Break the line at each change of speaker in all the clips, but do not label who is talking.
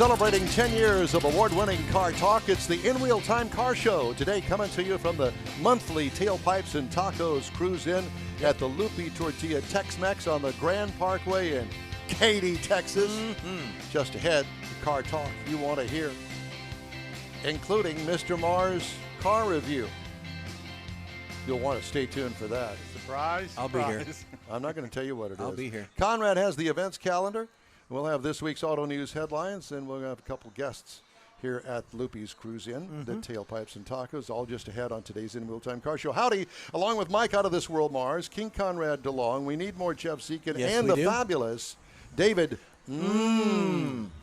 Celebrating 10 years of award-winning car talk, it's the In Real Time Car Show. Today coming to you from the monthly Tailpipes and Tacos Cruise In at the Loopy Tortilla Tex-Mex on the Grand Parkway in Katy, Texas. Just ahead, the car talk you want to hear, including Mr. Mars' car review. You'll want to stay tuned for that.
Surprise.
I'll be here.
I'm not going to tell you what it is.
I'll be here.
Conrad has the events calendar. We'll have this week's Auto News headlines, and we'll have a couple guests here at Loopy's Cruise In, the Tailpipes and Tacos, all just ahead on today's In Real Time Car Show. Howdy, along with Mike out of this world, Mars, King Conrad DeLong. We need more Jeff Zekin,
Yes,
and
we
the
do.
fabulous David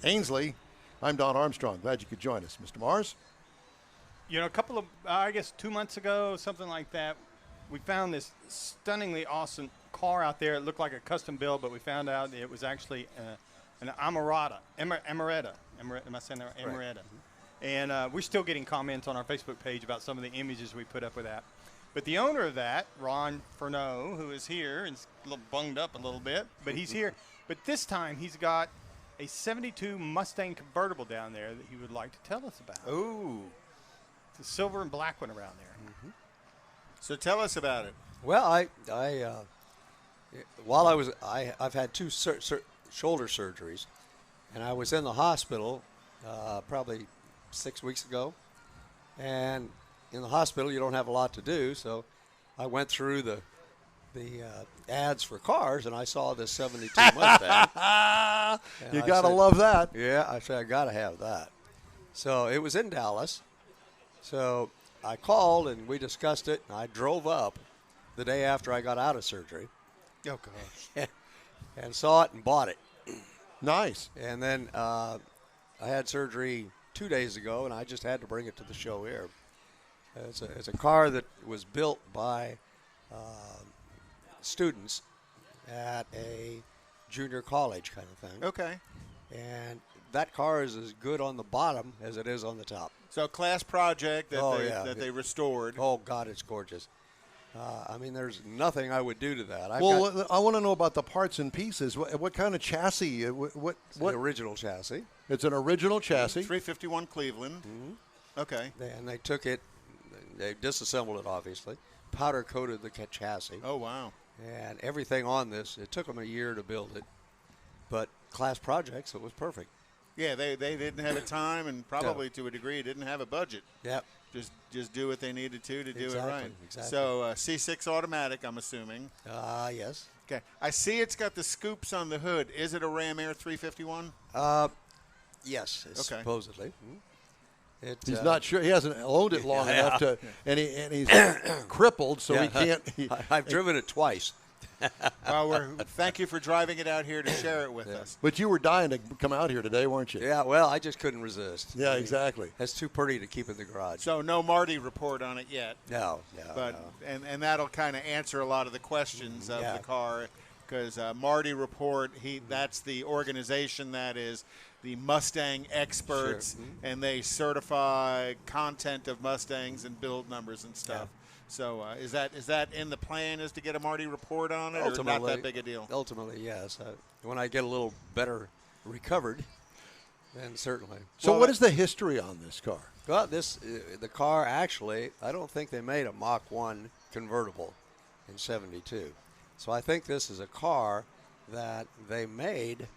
Ainsley. I'm Don Armstrong. Glad you could join us, Mr. Mars.
You know, a couple of, I guess 2 months ago, something like that, we found this stunningly awesome car out there. It looked like a custom build, but we found out it was actually an Armaretta. Armaretta. Am I saying that right? Armaretta. And we're still getting comments on our Facebook page about some of the images we put up with that. But the owner of that, Ron Fernau, who is here, and is a little bunged up a little bit, but he's here. But this time he's got a 72 Mustang Convertible down there that he would like to tell us about.
Ooh.
It's a silver and black one around there.
So tell us about it.
Well, I've had two shoulder surgeries, and I was in the hospital probably 6 weeks ago. And in the hospital, you don't have a lot to do, so I went through the ads for cars, and I saw this 72 Mustang.
You got to love that.
Yeah, I said I got to have that. So it was in Dallas. So I called and we discussed it, and I drove up the day after I got out of surgery.
Oh, gosh.
And saw it and bought it.
Nice.
And then I had surgery 2 days ago, and I just had to bring it to the show here. It's a car that was built by students at a junior college kind of thing.
Okay.
And that car is as good on the bottom as it is on the top.
So class project that they restored.
Oh, God, it's gorgeous. I mean, there's nothing I would do to that.
I want to know about the parts and pieces. What kind of chassis? What?
The original chassis.
It's an original chassis.
351 Cleveland. Okay.
And they took it, they disassembled it, obviously, powder-coated the chassis.
Oh, wow.
And everything on this, it took them a year to build it. But class projects, it was perfect.
Yeah, they didn't have a time, and probably to a degree didn't have a budget.
Yep.
Just do what they needed to do it right.
Exactly.
So C6 automatic, I'm assuming.
Yes.
Okay. I see it's got the scoops on the hood. Is it a Ram Air 351?
Yes,
Okay.
supposedly.
He's not sure. He hasn't owned it long enough to, and he's crippled, so he can't.
I've driven it twice.
Well, thank you for driving it out here to share it with us.
But you were dying to come out here today, weren't you?
Yeah, well, I just couldn't resist.
Yeah, exactly.
That's too pretty to keep in the garage.
So no Marty report on it yet.
No.
But and that'll kind of answer a lot of the questions of the car, because Marty report, that's the organization that is the Mustang experts, and they certify content of Mustangs and build numbers and stuff.
Yeah.
So is that in the plan, is to get a Marty report on it, or
Ultimately,
not that big a deal?
Ultimately, yes. When I get a little better recovered, then certainly.
So what is the history on this car?
Well, the car actually, I don't think they made a Mach 1 convertible in '72. So I think this is a car that they made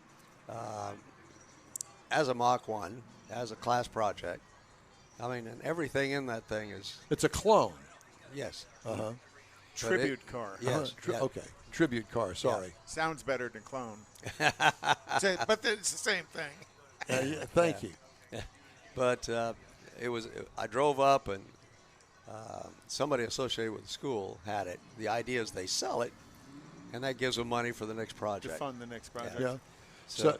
as a Mach 1, as a class project. I mean, and everything in that thing is...
It's a clone.
Yes.
Tribute car.
Yes.
Okay. Tribute car. Sorry.
Sounds better than clone. But it's the same thing.
Thank you.
But I drove up, and somebody associated with the school had it. The idea is they sell it, and that gives them money for the next project.
To fund the next project.
Yeah. So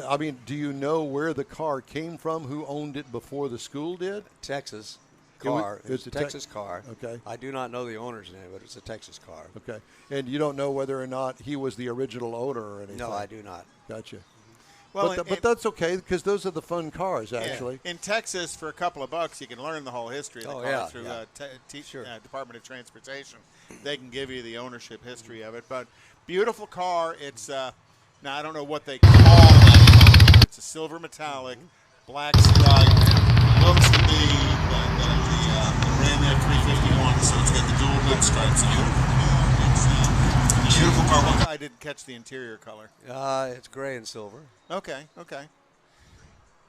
I mean, do you know where the car came from? Who owned it before the school did?
Texas car.
It's
a Texas car.
Okay.
I do not know the owner's name, but it's a Texas car.
Okay. And you don't know whether or not he was the original owner or anything?
No, I do not.
Gotcha.
Well,
but that's okay, because those are the fun cars, actually.
In Texas, for a couple of bucks, you can learn the whole history of the car through Department of Transportation. They can give you the ownership history of it. But beautiful car. It's now I don't know what they call it. It's a silver metallic, black stripe. Looks to be the brand new 351, so it's got the dual black stripes on it. It's a beautiful car. I didn't catch the interior color.
It's gray and silver.
Okay.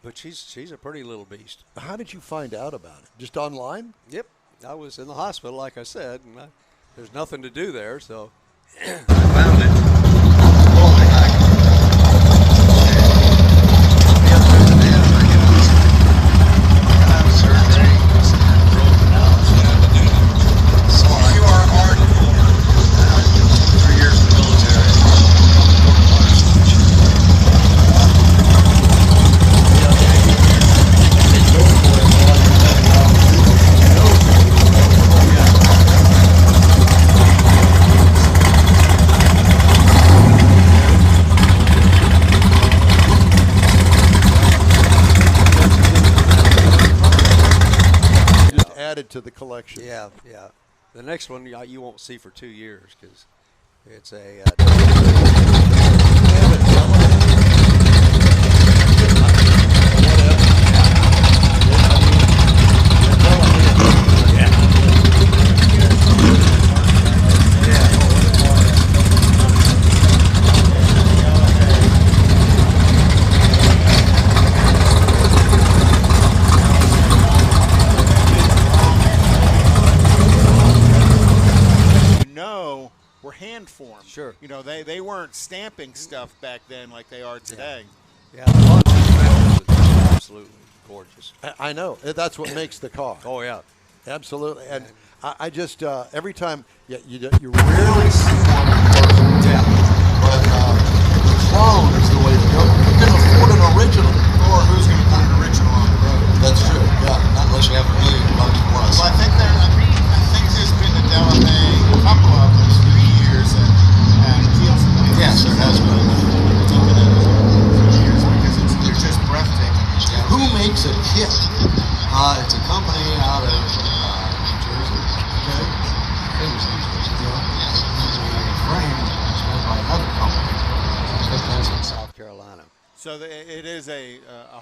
But she's a pretty little beast.
How did you find out about it? Just online?
Yep. I was in the hospital, like I said, and there's nothing to do there, so I found it. Oh, my God. You are hardcore. 3 years in the military.
Added to the collection.
Yeah. The next one you won't see for 2 years because it's a.
Were hand formed.
Sure.
You know, they weren't stamping stuff back then like they are today.
Yeah, the launch is absolutely gorgeous.
I know. That's what makes the car.
Oh, yeah.
Absolutely. And I just, every time, you rarely see one in person.
Yeah. But the clone is the way to go. You can afford an original.
Or who's going to put an original on the road?
That's true. Yeah. Not unless you have $1 million plus.
Well, I think there's been a Delaware, a couple of them for years, and
Yes, there has been.
Years because they're just breathtaking.
Yeah. Who makes a kit? It's a company out of New Jersey. Okay. I think it's New Jersey. Yeah. The frame is made by another company. I think that's in South Carolina.
So it is a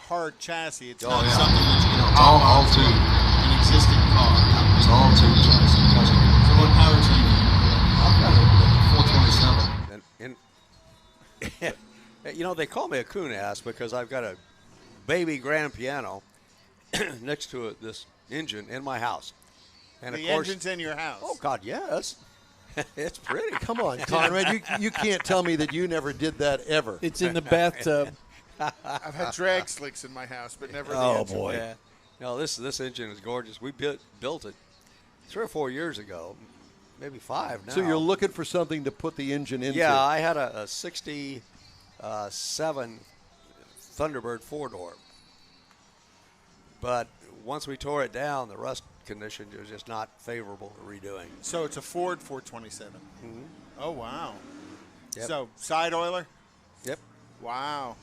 hard chassis. It's
Oh,
not
yeah.
something that you can
It's all tube.
an existing car.
It's all tube chassis.
So what powertrain?
I've got a 427.
And they call me a coon ass because I've got a baby grand piano next to this engine in my house. And
The
of course,
engine's in your house.
oh God, yes, it's pretty.
Come on, Conrad. You can't tell me that you never did that ever.
It's in the bathtub.
I've had drag slicks in my house, but never the
Oh,
engine.
boy.
Yeah. No, this engine is gorgeous. We built it 3 or 4 years ago, maybe 5 now.
So you're looking for something to put the engine into.
Yeah, I had a 67 Thunderbird 4-door. But once we tore it down, the rust condition was just not favorable to redoing.
So it's a Ford 427.
Mm-hmm.
Oh, wow.
Yep.
So side oiler?
Yep.
Wow.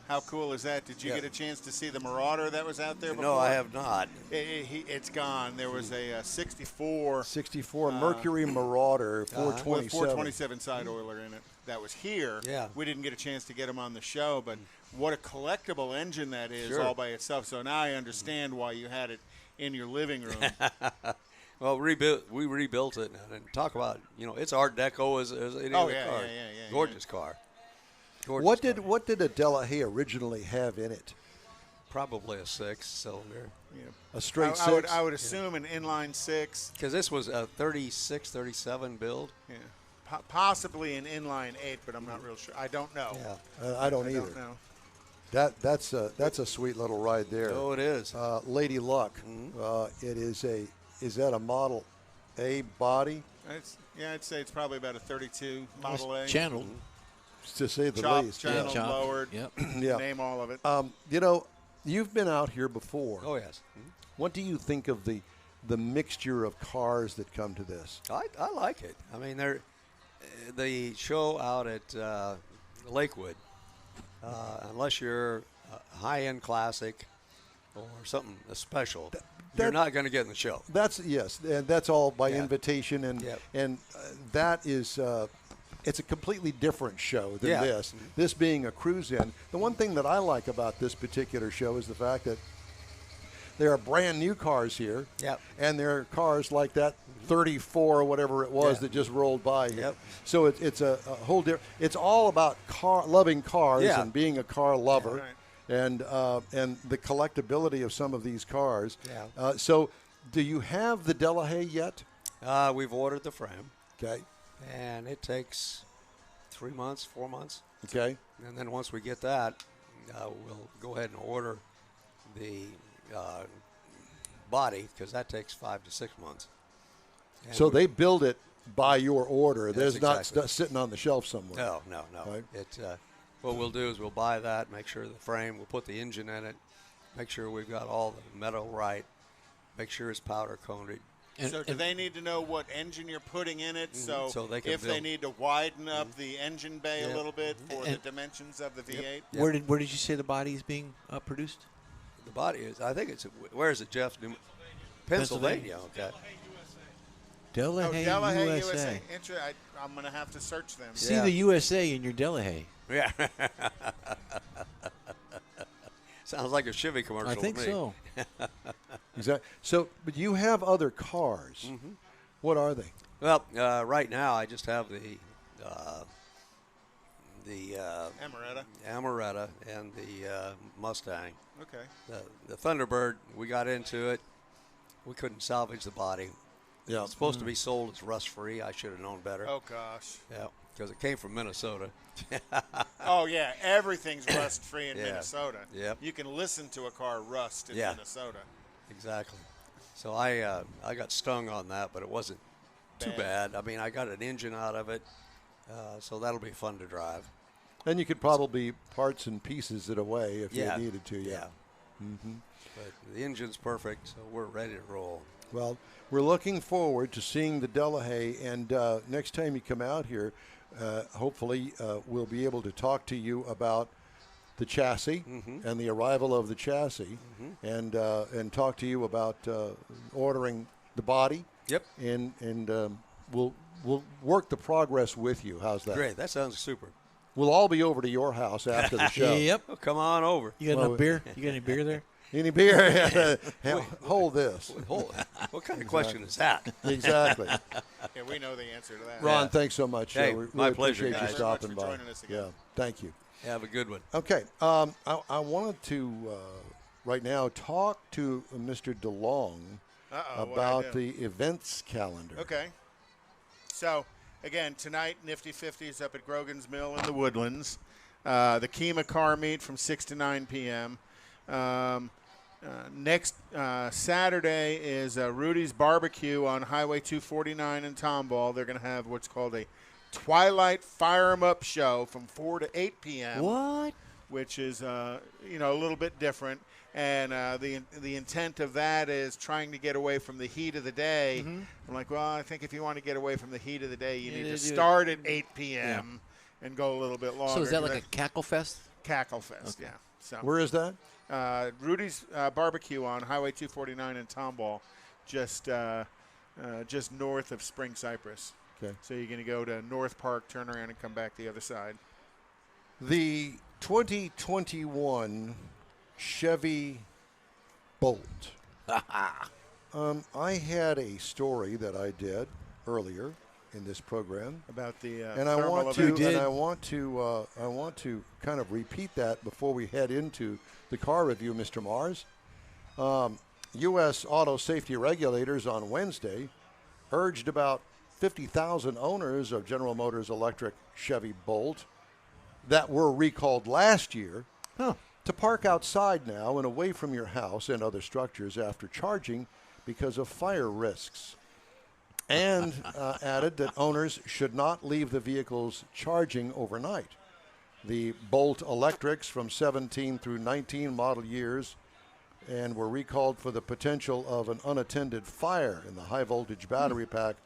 How cool is that? Did you
Yeah.
get a chance to see the Marauder that was out there before?
No, I have not.
It's gone. There was a 64
64 Mercury Marauder
with
427.
427 side oiler in it that was here.
Yeah.
We didn't get a chance to get him on the show, but what a collectible engine that is
Sure.
all by itself. So now I understand why you had it in your living room.
Well, we rebuilt it, and talk about, it's Art Deco as any
Oh,
other
yeah,
car.
yeah.
Gorgeous car. Gorgeous
What
car.
did a Delahaye originally have in it?
Probably a 6-cylinder.
Yeah.
A straight
I would,
6?
I would assume an inline 6.
Because this was a 36, 37 build.
Yeah. Possibly an inline 8, but I'm not real sure. I don't know.
Yeah.
I don't
I
either.
don't know.
That's a sweet little ride there.
Oh, it is.
Lady Luck. It is is that a Model A body?
I'd say it's probably about a 32 Model A.
Channeled.
To say the
Chopped,
least.
channeled,
Chopped.
lowered.
Yep.
Yeah.
Name all of it.
You've been out here before.
Oh, yes.
What do you think of the mixture of cars that come to this?
I like it. I mean, the show out at Lakewood, unless you're a high-end classic or something special, you're not going to get in the show.
That's and that's all by
Yeah.
invitation, and
Yep.
and that is it's a completely different show than
Yeah.
this. This being a cruise-in. The one thing that I like about this particular show is the fact that there are brand new cars here,
Yep.
and there are cars like that 34 or whatever it was
Yeah.
that just rolled by here.
Yep.
So it's a whole different. It's all about loving cars
Yeah.
and being a car lover,
right.
and the collectability of some of these cars.
Yeah.
So, do you have the Delahaye yet?
We've ordered the frame,
Okay.
and it takes 3 months, 4 months.
Okay.
And then once we get that, we'll go ahead and order the body, because that takes 5 to 6 months. And
So they build it by your order. There's
Yes,
not
exactly.
sitting on the shelf somewhere.
No.
Right.
It, what we'll do is we'll buy that, make sure the frame, we'll put the engine in it, make sure we've got all the metal right, make sure it's powder coated.
So do they need to know what engine you're putting in it? So,
So they can
if they
build.
need to widen up the engine bay
Yeah.
a little bit for the
And-
dimensions of the V8?
Yep.
Where did you say the body is being produced?
The body is, I think it's, where is it, Jeff? Pennsylvania, okay.
Delahaye,
Delahaye,
USA.
I'm going to have to search them.
See
Yeah.
the USA in your Delahaye.
Yeah. Sounds like a Chevy commercial
I think
to me.
so.
Exactly. So, but you have other cars.
Mm-hmm.
What are they?
Well, right now I just have the
Armaretta.
Armaretta and the Mustang.
Okay.
The Thunderbird, we got into it. We couldn't salvage the body.
Yeah.
It's supposed to be sold as rust-free. I should have known better.
Oh, gosh.
Yeah, because it came from Minnesota.
Oh, yeah. Everything's rust-free in
Yeah.
Minnesota.
Yep.
You can listen to a car rust in
Yeah.
Minnesota.
Exactly. So I got stung on that, but it wasn't too bad. I mean, I got an engine out of it, so that'll be fun to drive.
And you could probably parts and pieces it away if
Yeah.
you needed to.
Yeah. But the engine's perfect, so we're ready to roll.
Well, we're looking forward to seeing the Delahaye, and next time you come out here, hopefully we'll be able to talk to you about the chassis and the arrival of the chassis, and talk to you about ordering the body.
Yep.
And we'll work the progress with you. How's that?
Great. That sounds super.
We'll all be over to your house after the show.
Yep.
Oh, come on over.
You got
Well,
enough beer? You got any beer there?
Any beer? Hold this.
What kind of question is that?
Exactly.
Yeah, we know the answer to that.
Ron, thanks so much.
Hey,
we
my
really
pleasure,
appreciate
guys.
you
Very much
stopping
for
by.
joining us again.
Yeah, thank you.
Have a good one.
Okay, I wanted to right now talk to Mr. DeLong
Uh-oh,
about
what'd I do?
the events calendar.
Okay. So, again, tonight, Nifty 50s up at Grogan's Mill in the Woodlands. The Kima car meet from 6 to 9 p.m. Next Saturday is Rudy's Barbecue on Highway 249 in Tomball. They're going to have what's called a Twilight Fire 'em Up show from 4 to 8 p.m.
What?
Which is, a little bit different. And the intent of that is trying to get away from the heat of the day. I'm like, well, I think if you want to get away from the heat of the day, you need to start at 8 p.m. and go a little bit longer.
So is that like a cackle fest?
Cackle Fest? Yeah. So
Where is that?
Rudy's Barbecue on Highway 249 in Tomball, just north of Spring Cypress.
Okay.
So you're going to go to North Park, turn around, and come back the other side.
The 2021 Chevy Bolt. I had a story that I did earlier in this program,
About the
and I
thermal
want to
events.
and I want to kind of repeat that before we head into the car review, Mr. Mars. U.S. auto safety regulators on Wednesday urged about 50,000 owners of General Motors electric Chevy Bolt that were recalled last year to park outside now and away from your house and other structures after charging because of fire risks. And added that owners should not leave the vehicles charging overnight. The Bolt Electrics from 17 through 19 model years and were recalled for the potential of an unattended fire in the high voltage battery pack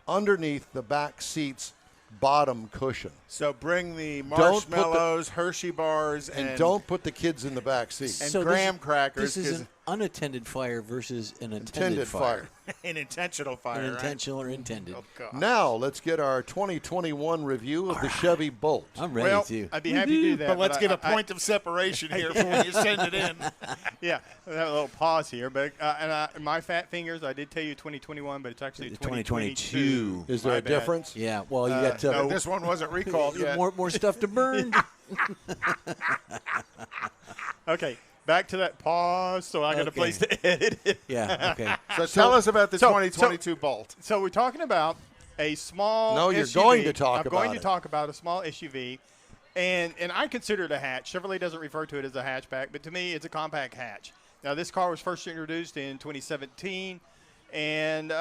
underneath the back seat's bottom cushion.
So bring the
Don't put the-
marshmallows, Hershey bars,
And don't put the kids in the back seat.
and
So
graham crackers.
This is
'cause
an unattended fire versus an
Intended fire.
An intentional fire.
An
right?
intentional or intended.
Oh, God.
Now, let's get our 2021 review of the Chevy Bolt.
I'm ready
Well,
to.
I'd be happy to do that.
But let's give a
I-
point of separation here for when you send it in.
Yeah, we have a little pause here, but my fat fingers, I did tell you 2021, but it's actually 2022.
Is there
My
a
bad.
difference?
Yeah, well, you got to
This one wasn't recalled yet.
more stuff to burn.
Okay, back to that pause, so I got a
Okay.
place to edit it.
Yeah, okay.
So tell us about the
so-
2022 Bolt.
So we're talking about a small
No, you're
SUV.
going to talk
I'm
about
going
it.
to talk about a small SUV, and I consider it a hatch. Chevrolet doesn't refer to it as a hatchback, but to me, it's a compact hatch. Now, this car was first introduced in 2017, and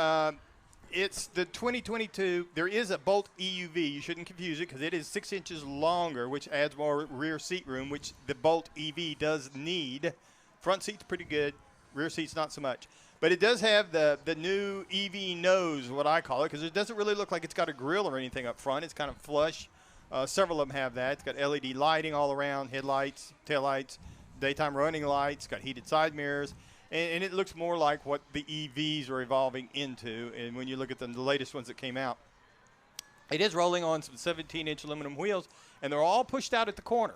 it's the 2022. There is a Bolt EUV. You shouldn't confuse it because it is 6 inches longer, which adds more rear seat room, which the Bolt EV does need. Front seat's pretty good. Rear seat's not so much. But it does have the new EV nose, what I call it, because it doesn't really look like it's got a grille or anything up front. It's kind of flush. Several of them have that. It's got LED lighting all around, headlights, taillights, daytime running lights. It's got heated side mirrors. And it looks more like what the EVs are evolving into. And when you look at the latest ones that came out, it is rolling on some 17-inch aluminum wheels, and they're all pushed out at the corner.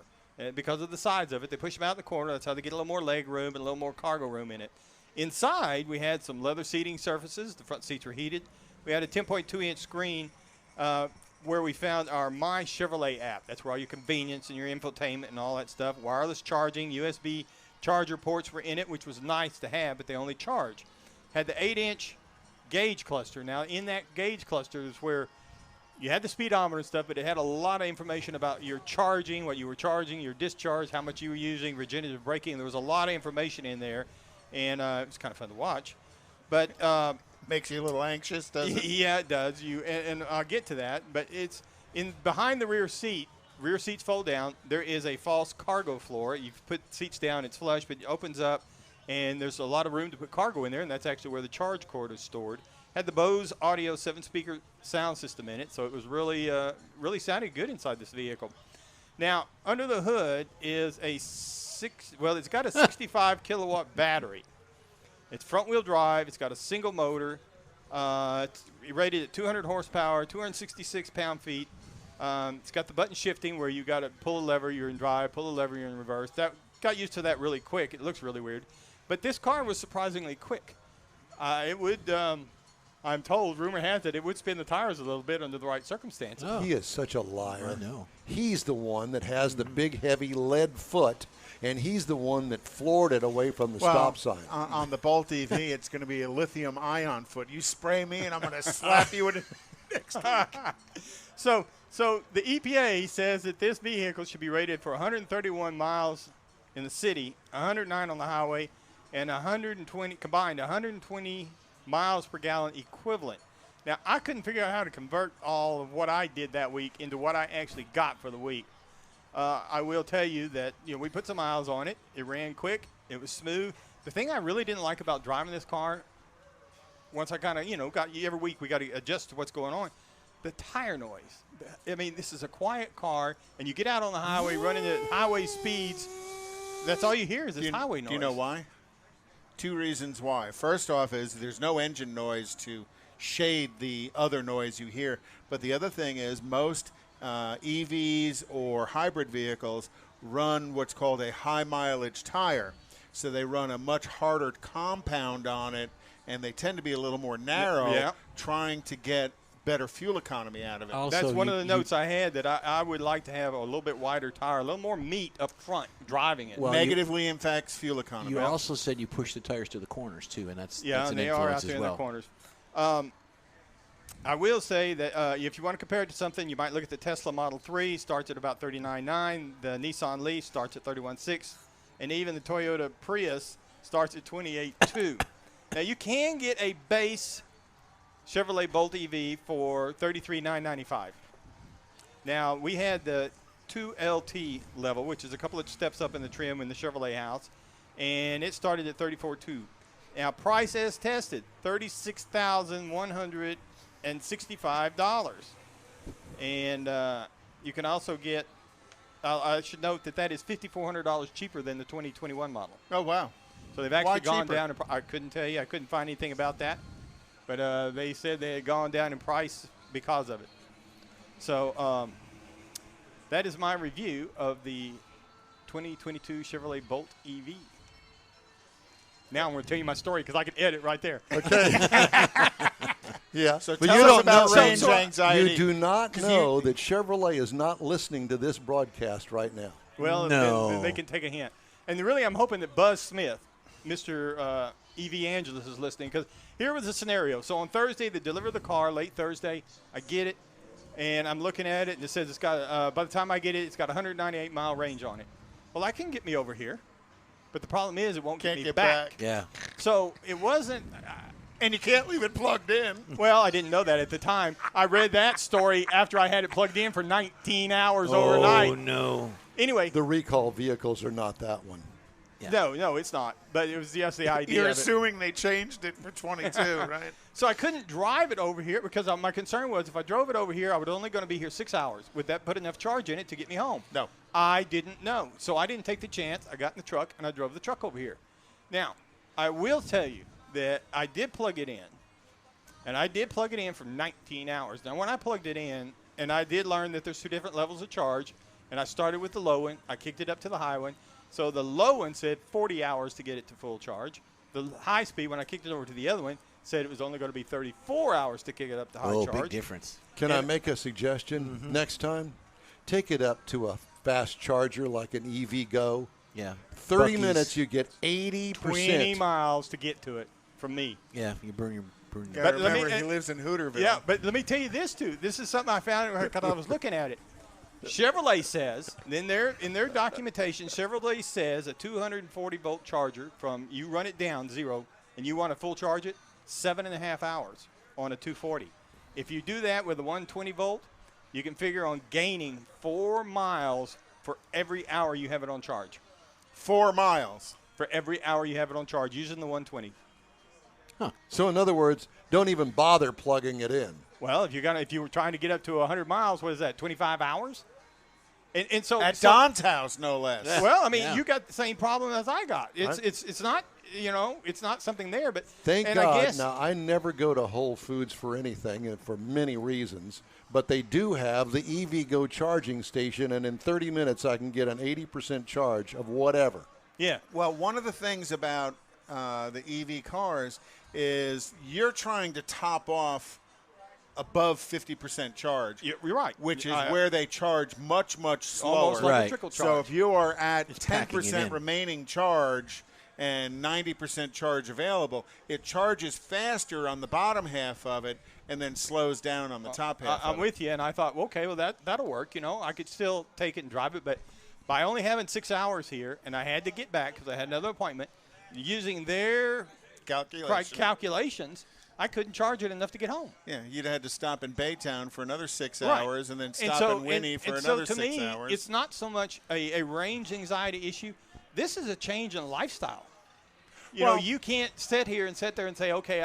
Because of the size of it, they push them out in the corner. That's how they get a little more leg room and a little more cargo room in it. Inside, we had some leather seating surfaces. The front seats were heated. We had a 10.2-inch screen where we found our My Chevrolet app. That's where all your convenience and your infotainment and all that stuff. Wireless charging, USB charger ports were in it, which was nice to have, but they only charge. Had the 8-inch gauge cluster. Now, in that gauge cluster is where you had the speedometer and stuff, but it had a lot of information about your charging, what you were charging, your discharge, how much you were using, regenerative braking. There was a lot of information in there, and it was kind of fun to watch. But
Makes you a little anxious, doesn't it?
yeah, it does. And I'll get to that. But it's behind the rear seat. Rear seats fold down. There is a false cargo floor. You put seats down, it's flush, but it opens up, and there's a lot of room to put cargo in there, and that's actually where the charge cord is stored. Had the Bose Audio 7-speaker sound system in it, so it was really sounded good inside this vehicle. Now, under the hood is it's got a 65 kilowatt battery. It's front-wheel drive. It's got a single motor. It's rated at 200 horsepower, 266 pound-feet. It's got the button shifting where you got to pull a lever, you're in drive, pull a lever, you're in reverse. That got used to that really quick. It looks really weird. But this car was surprisingly quick. It would, I'm told, rumor has it, it would spin the tires a little bit under the right circumstances.
Oh.
He is such a liar.
I know.
He's the one that has the big, heavy lead foot, and he's the one that floored it away from the stop sign.
On the Bolt EV, it's going to be a lithium-ion foot. You spray me, and I'm going to slap you with it next week.
So the EPA says that this vehicle should be rated for 131 miles in the city, 109 on the highway, and 120 miles per gallon equivalent. Now, I couldn't figure out how to convert all of what I did that week into what I actually got for the week. I will tell you that we put some miles on it. It ran quick. It was smooth. The thing I really didn't like about driving this car, once I kind of every week we got to adjust to what's going on, the tire noise. I mean, this is a quiet car, and you get out on the highway running at highway speeds. That's all you hear is this highway noise.
Do you know why? Two reasons why. First off is there's no engine noise to shade the other noise you hear. But the other thing is most EVs or hybrid vehicles run what's called a high mileage tire. So they run a much harder compound on it, and they tend to be a little more narrow, trying to get better fuel economy out of it.
Also,
That's one of the notes I had, that I would like to have a little bit wider tire, a little more meat up front driving it.
Well,
Negatively impacts fuel economy.
You also said you push the tires to the corners, too, and that's
and
an
they are out
influence
there
as
in
well.
the corners. I will say that if you want to compare it to something, you might look at the Tesla Model 3, starts at about $39,900. The Nissan Leaf starts at $31,600. And even the Toyota Prius starts at $28,200. Now, you can get a base Chevrolet Bolt EV for $33,995. Now, we had the 2LT level, which is a couple of steps up in the trim in the Chevrolet house, and it started at $34,200. Now, price as tested, $36,165. And you can also get, I should note that is $5,400 cheaper than the 2021 model.
Oh, wow.
So they've actually gone
cheaper?
down. I couldn't tell you. I couldn't find anything about that. But they said they had gone down in price because of it. So that is my review of the 2022 Chevrolet Bolt EV. Now I'm going to tell you my story because I can edit right there.
Okay. Yeah.
So
but
tell
you
us
don't
about
know,
range anxiety.
You do not know that Chevrolet is not listening to this broadcast right now.
Well, then they can take a hint. And really, I'm hoping that Buzz Smith, Mr. EV Angeles, is listening, because here was the scenario. So on Thursday, they deliver the car, late Thursday. I get it, and I'm looking at it, and it says it's got, by the time I get it, it's got 198-mile range on it. Well, that can get me over here, but the problem is it won't
Can't
get me
get
back.
Yeah.
So it wasn't.
And you can't leave it plugged in.
Well, I didn't know that at the time. I read that story after I had it plugged in for 19 hours overnight.
Oh, no.
Anyway.
The recall vehicles are not that one.
Yeah.
No, it's not. But it was just the idea.
You're
of it.
assuming they changed it for 22, right?
So I couldn't drive it over here because my concern was if I drove it over here, I would only going to be here 6 hours. Would that put enough charge in it to get me home?
No.
I didn't know. So I didn't take the chance. I got in the truck, and I drove the truck over here. Now, I will tell you that I did plug it in. And I did plug it in for 19 hours. Now, when I plugged it in, and I did learn that there's 2 different levels of charge, and I started with the low one. I kicked it up to the high one. So the low one said 40 hours to get it to full charge. The high speed, when I kicked it over to the other one, said it was only going to be 34 hours to kick it up to high charge.
Oh, big difference.
Can I make a suggestion? Next time, take it up to a fast charger like an EV Go.
Yeah.
30
Buc-ee's.
minutes, you get 80%.
20 miles to get to it from me.
Yeah, you burn your.
Gotta
But let me-
remember, he lives in Hooterville.
Yeah, but let me tell you this, too. This is something I found because I was looking at it. Chevrolet says, in their documentation, Chevrolet says a 240-volt charger from you run it down, 0, and you want to full charge it, 7.5 hours on a 240. If you do that with a 120-volt, you can figure on gaining 4 miles for every hour you have it on charge.
4 miles.
For every hour you have it on charge using the 120.
So, in other words, don't even bother plugging it in.
Well, if you were trying to get up to 100 miles, what is that, 25 hours? And so
At Don's house, no less.
Well, I mean,
Yeah.
you got the same problem as I got. It's not, it's not something there. But
Thank
and
God.
I guess,
Now, I never go to Whole Foods for anything, and for many reasons, but they do have the EV Go charging station, and in 30 minutes I can get an 80% charge of whatever.
yeah.
Well, one of the things about the EV cars is you're trying to top off above 50% charge.
You're right.
Which is where they charge much, much slower.
Almost like a
Right.
trickle
So
charge.
if you are at
packing it
10%
in.
remaining charge and 90% charge available, it charges faster on the bottom half of it and then slows down on the top half
I'm
of it.
with you, and I thought, okay, well, that'll work. I could still take it and drive it, but by only having 6 hours here, and I had to get back because I had another appointment, using their calculations, I couldn't charge it enough to get home.
Yeah, you'd had to stop in Baytown for another 6
Right.
hours and then
And
stop
so-
in Winnie for
and
another
so to
6
me,
hours.
it's not so much a range anxiety issue. This is a change in lifestyle.
Well-
You can't sit there and say, okay,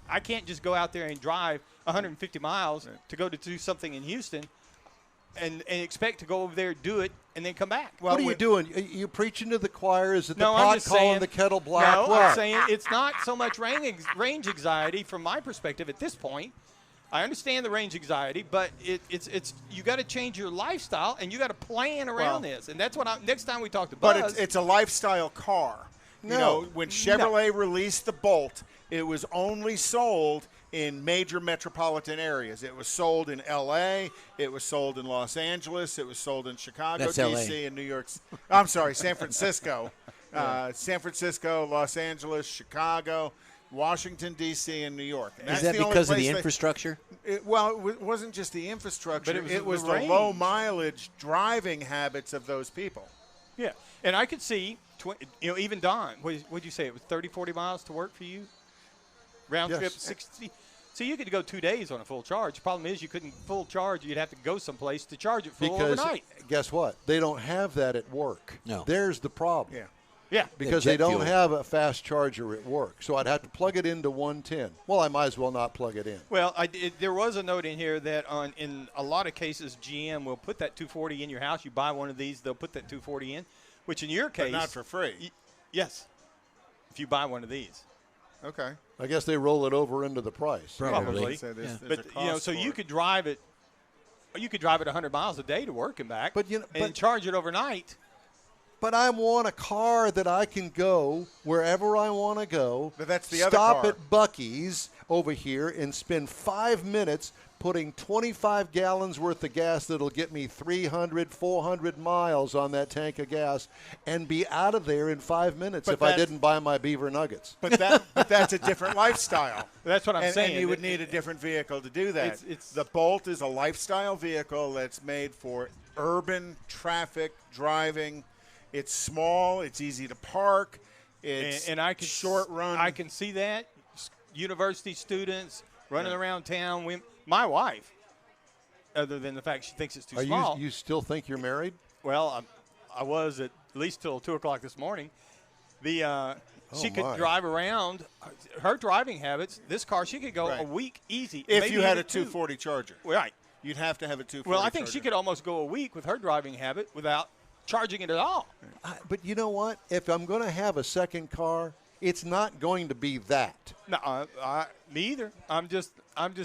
I can't just go out there and drive 150 miles to go to do something in Houston and expect to go over there, do it, and then come back.
What are you doing? You preaching to the choir? Is it the
No, I'm
pot
just
calling
saying,
the kettle black?
No,
What?
I'm saying it's not so much range anxiety from my perspective at this point. I understand the range anxiety, but it's you got to change your lifestyle and you got to plan around this. And that's what next time we talk to Buzz.
But it's a lifestyle car.
No.
When Chevrolet released the Bolt, it was only sold in major metropolitan areas. It was sold in L.A., it was sold in Los Angeles, it was sold in Chicago,
That's
D.C.,
LA.
and New York. I'm sorry, San Francisco. San Francisco, Los Angeles, Chicago, Washington, D.C., and New York. And
Is
that's
that
the only
because of
place
the
they-
infrastructure?
It wasn't just the infrastructure.
But
it was
the
the
range.
low mileage driving habits of those people.
yeah, and I could see, even Don, what'd you say? It was 30, 40 miles to work for you? Round
Yes.
trip, 60. So you could go 2 days on a full charge. The problem is you couldn't full charge. You'd have to go someplace to charge it full
Because
overnight.
guess what? They don't have that at work.
No.
There's the problem.
Yeah.
Yeah.
Because
jet
they don't
fuel.
have a fast charger at work. So I'd have to plug it into 110. Well, I might as well not plug it in.
Well, there was a note in here that in a lot of cases, GM will put that 240 in your house. You buy one of these, they'll put that 240 in, which in your case.
But not for free.
Yes. if you buy one of these.
Okay.
I guess they roll it over into the price.
Probably.
So there's
But
a cost
so
for
you
it.
could drive it. You could drive it 100 miles a day to work and back,
But
and charge it overnight.
But I want a car that I can go wherever I want to go.
But that's the other
Stop
car.
at Buc-ee's over here and spend 5 minutes putting 25 gallons worth of gas that'll get me 300, 400 miles on that tank of gas and be out of there in 5 minutes
But
if I
that-
didn't buy my beaver nuggets.
But that's a different lifestyle.
That's what I'm saying.
And you would need a different vehicle to do that.
It's-
the Bolt is a lifestyle vehicle that's made for urban traffic driving. It's small. It's easy to park. It's
and I can
short run.
I can see that university students running around town. My wife, other than the fact she thinks it's too
Are
small.
you still think you're married?
Well, I was at least till 2:00 this morning. She could
my.
drive around. Her driving habits. This car, she could go
Right.
a week easy.
if
maybe
you had
even
a 240 charger.
Right.
You'd have to have a 240
Well, I think
charger.
she could almost go a week with her driving habit without charging it at all.
But you know what? If I'm going to have a second car, it's not going to be that.
No, me either. I'm just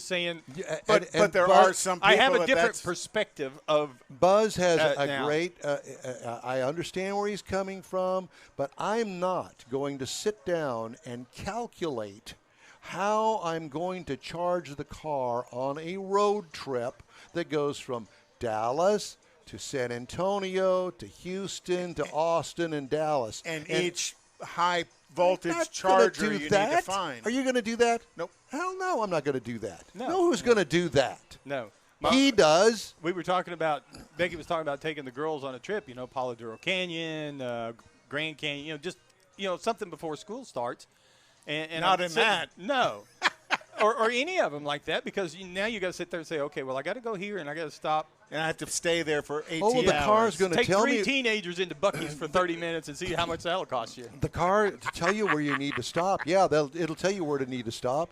saying.
But
And
there
Buzz-
are some people
I have a
that
different
that's-
perspective of.
Buzz has a
now.
great, I understand where he's coming from, but I'm not going to sit down and calculate how I'm going to charge the car on a road trip that goes from Dallas to San Antonio to Houston to Austin and Dallas.
and each high voltage
Not gonna
charger
do
you need
that.
to find.
Are you going to do that?
Nope.
Hell no, I'm not going to do that.
No.
No, who's going to do that?
No.
He does.
We were talking about, Becky was talking about taking the girls on a trip, Palo Duro Canyon, Grand Canyon, just, something before school starts. And
Not
I'm
in
sitting-
that.
No. or any of them like that, because now you got to sit there and say, okay, well, I got to go here and I got to stop.
And I have to stay there for 18
Oh, the
hours.
car's going to
Take
tell
3
me.
teenagers into Buc-ee's for 30 minutes and see how much that'll cost you.
The car to tell you where you need to stop. Yeah, it'll tell you where to need to stop.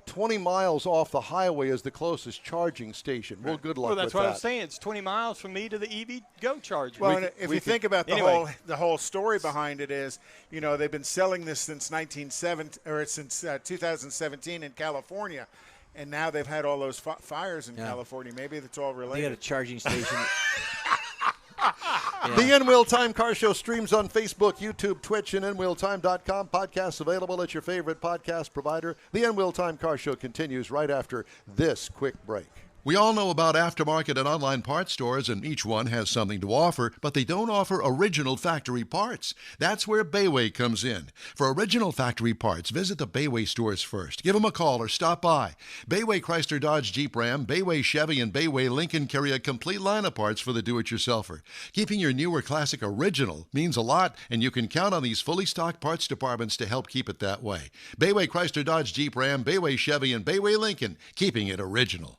20 miles off the highway is the closest charging station. Well, good luck
Well, that's
with
what
that.
I'm saying. It's 20 miles from me to the EV Go charger.
Well, and if you think about
anyway.
the whole story behind it is, they've been selling this since 2017 in California, and now they've had all those fires in California. Maybe that's all
They got a
related.
charging station.
The In-Wheel Time Car Show streams on Facebook, YouTube, Twitch, and InWheelTime.com. Podcasts available at your favorite podcast provider. The In-Wheel Time Car Show continues right after this quick break. We all know about aftermarket and online parts stores, and each one has something to offer, but they don't offer original factory parts. That's where Bayway comes in. For original factory parts, visit the Bayway stores first. Give them a call or stop by. Bayway Chrysler Dodge Jeep Ram, Bayway Chevy, and Bayway Lincoln carry a complete line of parts for the do-it-yourselfer. Keeping your newer classic original means a lot, and you can count on these fully stocked parts departments to help keep it that way. Bayway Chrysler Dodge Jeep Ram, Bayway Chevy, and Bayway Lincoln, keeping it original.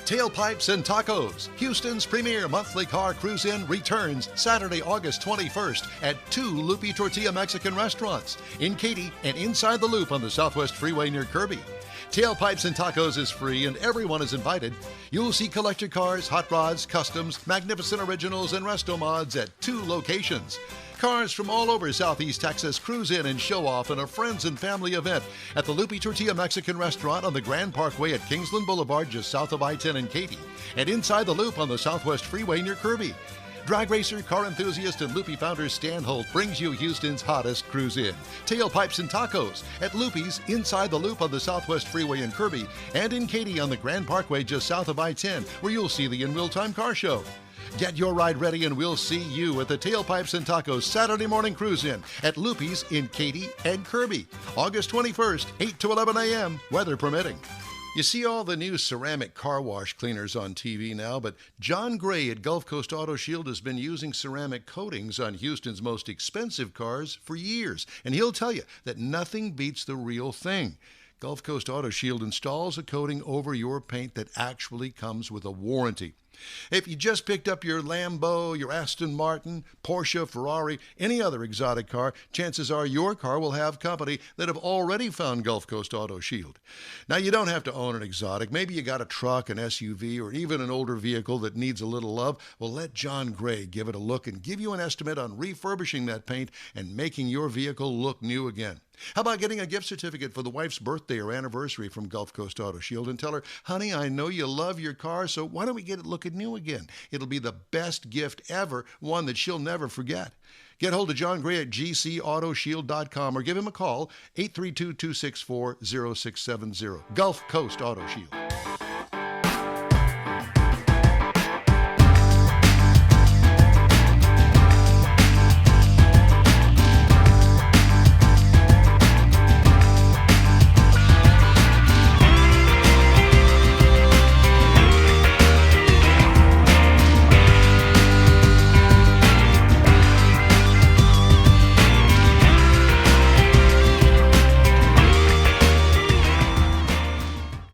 Tailpipes and Tacos, Houston's premier monthly car cruise-in, returns Saturday, August 21st at 2 Loopy Tortilla Mexican restaurants in Katy and inside the Loop on the Southwest Freeway near Kirby. Tailpipes and Tacos is free and everyone is invited. You'll see collector cars, hot rods, customs, magnificent originals, and resto mods at 2 locations. Cars from all over Southeast Texas cruise in and show off in a friends and family event at the Loopy Tortilla Mexican Restaurant on the Grand Parkway at Kingsland Boulevard just south of I-10 in Katy, and inside the Loop on the Southwest Freeway near Kirby. Drag racer, car enthusiast, and Loopy founder Stan Holt brings you Houston's hottest cruise in. Tailpipes and Tacos at Loopy's inside the Loop on the Southwest Freeway in Kirby, and in Katy on the Grand Parkway just south of I-10, where you'll see the In-Wheel Time Car Show. Get your ride ready and we'll see you at the Tailpipes and Tacos Saturday morning cruise-in at Loopy's in Katy and Kirby, August 21st, 8 to 11 a.m., weather permitting. You see all the new ceramic car wash cleaners on TV now, but John Gray at Gulf Coast Auto Shield has been using ceramic coatings on Houston's most expensive cars for years, and he'll tell you that nothing beats the real thing. Gulf Coast Auto Shield installs a coating over your paint that actually comes with a warranty. If you just picked up your Lambo, your Aston Martin, Porsche, Ferrari, any other exotic car, chances are your car will have company that have already found Gulf Coast Auto Shield. Now, you don't have to own an exotic. Maybe you got a truck, an SUV, or even an older vehicle that needs a little love. Well, let John Gray give it a look and give you an estimate on refurbishing that paint and making your vehicle look new again. How about getting a gift certificate for the wife's birthday or anniversary from Gulf Coast Auto Shield and tell her, honey, I know you love your car, so why don't we get it looking new again? It'll be the best gift ever, one that she'll never forget. Get hold of John Gray at gcautoshield.com or give him a call, 832-264-0670. Gulf Coast Auto Shield.